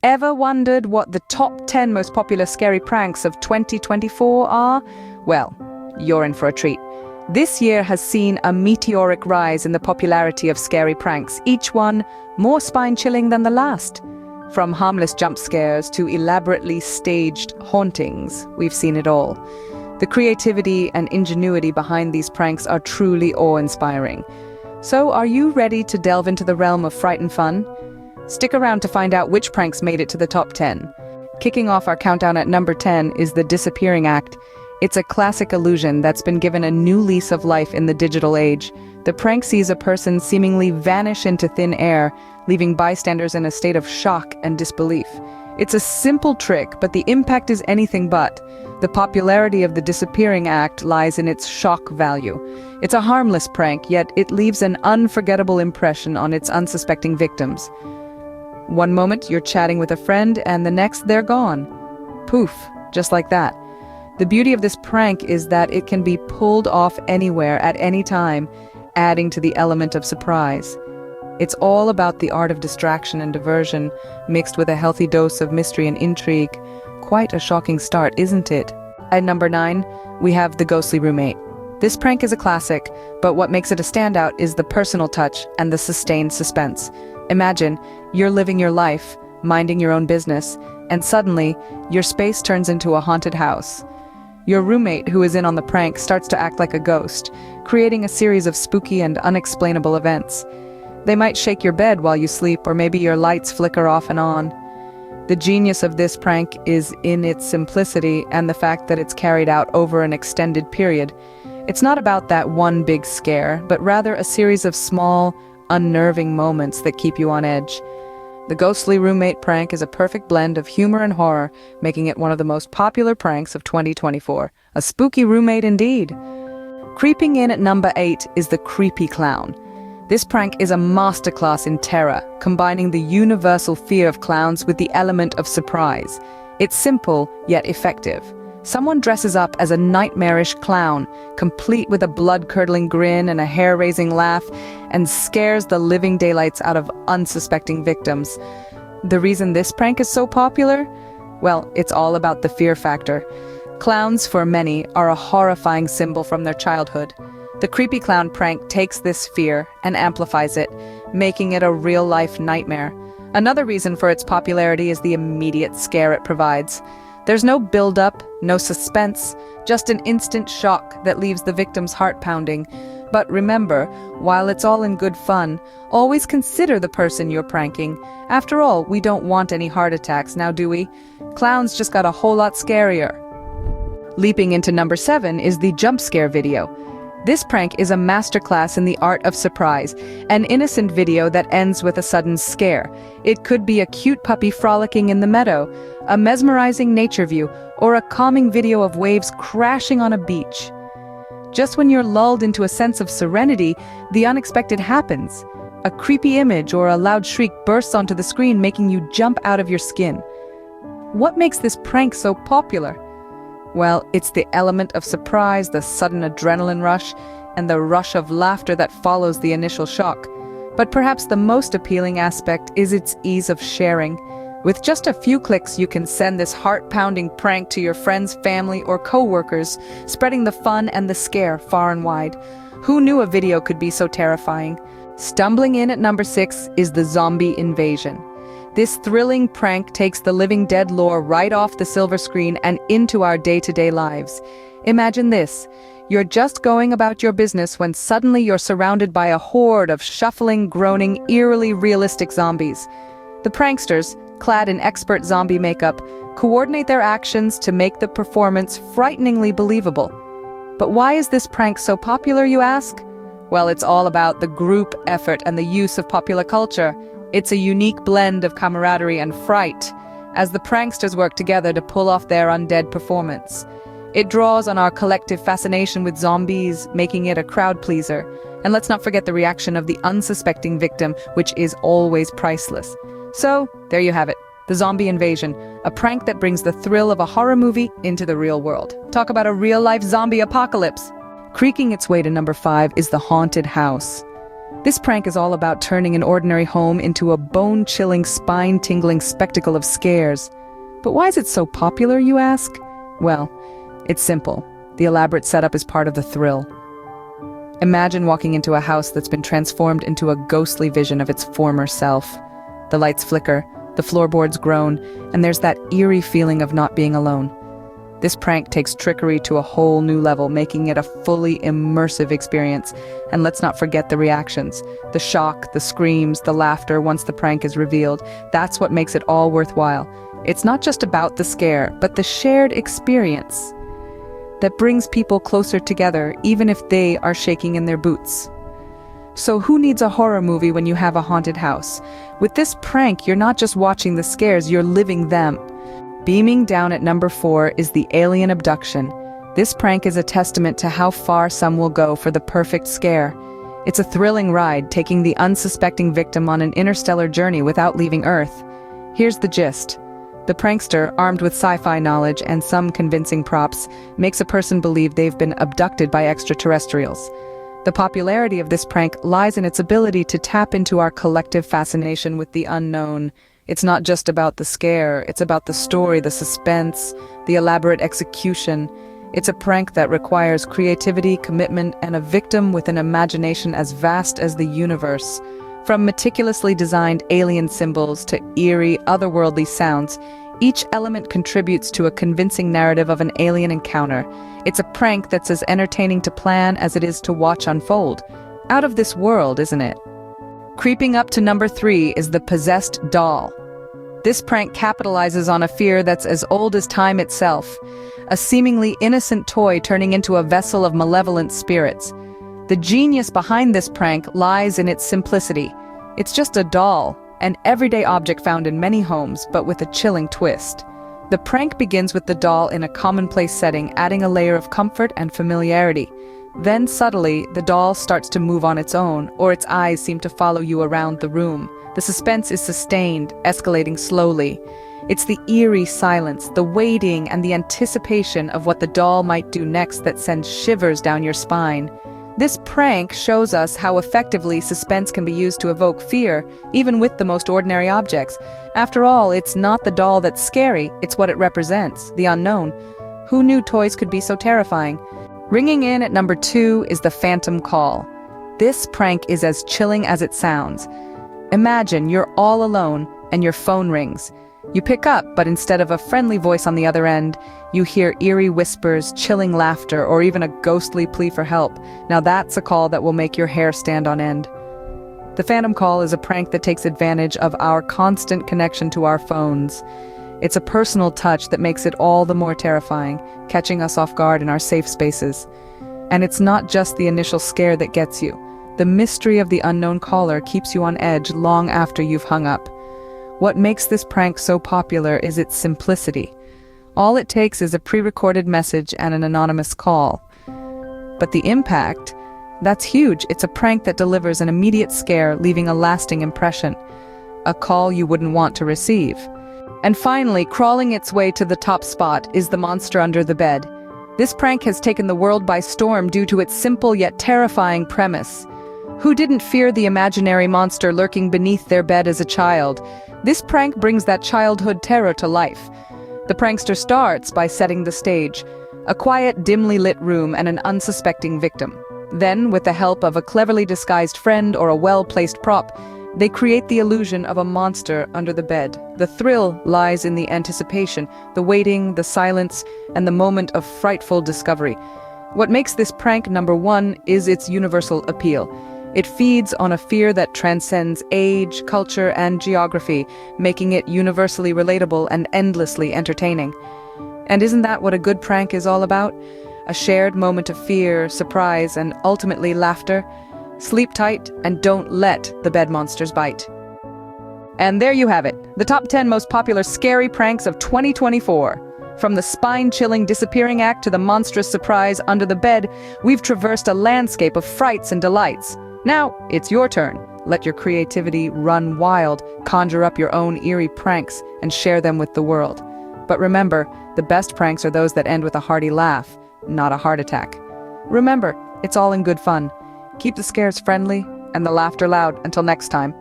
Ever wondered what the top 10 most popular scary pranks of 2024 are? Well, you're in for a treat. This year has seen a meteoric rise in the popularity of scary pranks, each one more spine-chilling than the last. From harmless jump scares to elaborately staged hauntings, we've seen it all. The creativity and ingenuity behind these pranks are truly awe-inspiring. So, are you ready to delve into the realm of fright and fun? Stick around to find out which pranks made it to the top 10. Kicking off our countdown at number 10 is the disappearing act. It's a classic illusion that's been given a new lease of life in the digital age. The prank sees a person seemingly vanish into thin air, leaving bystanders in a state of shock and disbelief. It's a simple trick, but the impact is anything but. The popularity of the disappearing act lies in its shock value. It's a harmless prank, yet it leaves an unforgettable impression on its unsuspecting victims. One moment you're chatting with a friend, and the next they're gone. Poof, just like that. The beauty of this prank is that it can be pulled off anywhere at any time, adding to the element of surprise. It's all about the art of distraction and diversion, mixed with a healthy dose of mystery and intrigue. Quite a shocking start, isn't it? At number 9, we have the ghostly roommate. This prank is a classic, but what makes it a standout is the personal touch and the sustained suspense. Imagine, you're living your life, minding your own business, and suddenly, your space turns into a haunted house. Your roommate, who is in on the prank, starts to act like a ghost, creating a series of spooky and unexplainable events. They might shake your bed while you sleep, or maybe your lights flicker off and on. The genius of this prank is in its simplicity and the fact that it's carried out over an extended period. It's not about that one big scare, but rather a series of small, unnerving moments that keep you on edge. The ghostly roommate prank is a perfect blend of humor and horror, making it one of the most popular pranks of 2024. A spooky roommate indeed. Creeping in at number 8 is the creepy clown. This prank is a masterclass in terror, combining the universal fear of clowns with the element of surprise. It's simple, yet effective. Someone dresses up as a nightmarish clown, complete with a blood-curdling grin and a hair-raising laugh, and scares the living daylights out of unsuspecting victims. The reason this prank is so popular? Well, it's all about the fear factor. Clowns, for many, are a horrifying symbol from their childhood. The creepy clown prank takes this fear and amplifies it, making it a real-life nightmare. Another reason for its popularity is the immediate scare it provides. There's no build-up, no suspense, just an instant shock that leaves the victim's heart pounding. But remember, while it's all in good fun, always consider the person you're pranking. After all, we don't want any heart attacks, now do we? Clowns just got a whole lot scarier. Leaping into number 7 is the jump scare video. This prank is a masterclass in the art of surprise, an innocent video that ends with a sudden scare. It could be a cute puppy frolicking in the meadow, a mesmerizing nature view, or a calming video of waves crashing on a beach. Just when you're lulled into a sense of serenity, the unexpected happens. A creepy image or a loud shriek bursts onto the screen, making you jump out of your skin. What makes this prank so popular? Well, it's the element of surprise, the sudden adrenaline rush, and the rush of laughter that follows the initial shock. But perhaps the most appealing aspect is its ease of sharing. With just a few clicks, you can send this heart-pounding prank to your friends, family, or co-workers, spreading the fun and the scare far and wide. Who knew a video could be so terrifying? Stumbling in at number 6 is the zombie invasion. This thrilling prank takes the living dead lore right off the silver screen and into our day-to-day lives. Imagine this. You're just going about your business when suddenly you're surrounded by a horde of shuffling, groaning, eerily realistic zombies. The pranksters, clad in expert zombie makeup, coordinate their actions to make the performance frighteningly believable. But why is this prank so popular, you ask? Well, it's all about the group effort and the use of popular culture. It's a unique blend of camaraderie and fright, as the pranksters work together to pull off their undead performance. It draws on our collective fascination with zombies, making it a crowd pleaser. And let's not forget the reaction of the unsuspecting victim, which is always priceless. So, there you have it. The zombie invasion, a prank that brings the thrill of a horror movie into the real world. Talk about a real-life zombie apocalypse. Creaking its way to number 5 is the haunted house. This prank is all about turning an ordinary home into a bone-chilling, spine-tingling spectacle of scares. But why is it so popular, you ask? Well, it's simple. The elaborate setup is part of the thrill. Imagine walking into a house that's been transformed into a ghostly vision of its former self. The lights flicker, the floorboards groan, and there's that eerie feeling of not being alone. This prank takes trickery to a whole new level, making it a fully immersive experience. And let's not forget the reactions. The shock, the screams, the laughter once the prank is revealed. That's what makes it all worthwhile. It's not just about the scare, but the shared experience that brings people closer together, even if they are shaking in their boots. So who needs a horror movie when you have a haunted house? With this prank, you're not just watching the scares, you're living them. Beaming down at number 4 is the alien abduction. This prank is a testament to how far some will go for the perfect scare. It's a thrilling ride, taking the unsuspecting victim on an interstellar journey without leaving Earth. Here's the gist. The prankster, armed with sci-fi knowledge and some convincing props, makes a person believe they've been abducted by extraterrestrials. The popularity of this prank lies in its ability to tap into our collective fascination with the unknown. It's not just about the scare, it's about the story, the suspense, the elaborate execution. It's a prank that requires creativity, commitment, and a victim with an imagination as vast as the universe. From meticulously designed alien symbols to eerie, otherworldly sounds, each element contributes to a convincing narrative of an alien encounter. It's a prank that's as entertaining to plan as it is to watch unfold. Out of this world, isn't it? Creeping up to number 3 is the possessed doll. This prank capitalizes on a fear that's as old as time itself, a seemingly innocent toy turning into a vessel of malevolent spirits. The genius behind this prank lies in its simplicity. It's just a doll, an everyday object found in many homes, but with a chilling twist. The prank begins with the doll in a commonplace setting, adding a layer of comfort and familiarity. Then subtly, the doll starts to move on its own, or its eyes seem to follow you around the room. The suspense is sustained, escalating slowly. It's the eerie silence, the waiting, and the anticipation of what the doll might do next that sends shivers down your spine. This prank shows us how effectively suspense can be used to evoke fear, even with the most ordinary objects. After all, it's not the doll that's scary, it's what it represents, the unknown. Who knew toys could be so terrifying? Ringing in at number 2 is the phantom call. This prank is as chilling as it sounds. Imagine you're all alone and your phone rings. You pick up, but instead of a friendly voice on the other end, you hear eerie whispers, chilling laughter, or even a ghostly plea for help. Now that's a call that will make your hair stand on end. The phantom call is a prank that takes advantage of our constant connection to our phones. It's a personal touch that makes it all the more terrifying, catching us off guard in our safe spaces. And it's not just the initial scare that gets you. The mystery of the unknown caller keeps you on edge long after you've hung up. What makes this prank so popular is its simplicity. All it takes is a pre-recorded message and an anonymous call. But the impact? That's huge. It's a prank that delivers an immediate scare, leaving a lasting impression. A call you wouldn't want to receive. And finally, crawling its way to the top spot is the monster under the bed. This prank has taken the world by storm due to its simple yet terrifying premise. Who didn't fear the imaginary monster lurking beneath their bed as a child? This prank brings that childhood terror to life. The prankster starts by setting the stage, a quiet, dimly lit room and an unsuspecting victim. Then, with the help of a cleverly disguised friend or a well-placed prop, they create the illusion of a monster under the bed. The thrill lies in the anticipation, the waiting, the silence, and the moment of frightful discovery. What makes this prank number 1 is its universal appeal. It feeds on a fear that transcends age, culture, and geography, making it universally relatable and endlessly entertaining. And isn't that what a good prank is all about? A shared moment of fear, surprise, and ultimately laughter. Sleep tight and don't let the bed monsters bite. And there you have it, the top 10 most popular scary pranks of 2024. From the spine-chilling disappearing act to the monstrous surprise under the bed, we've traversed a landscape of frights and delights. Now, it's your turn. Let your creativity run wild, conjure up your own eerie pranks, and share them with the world. But remember, the best pranks are those that end with a hearty laugh, not a heart attack. Remember, it's all in good fun. Keep the scares friendly, and the laughter loud. Until next time.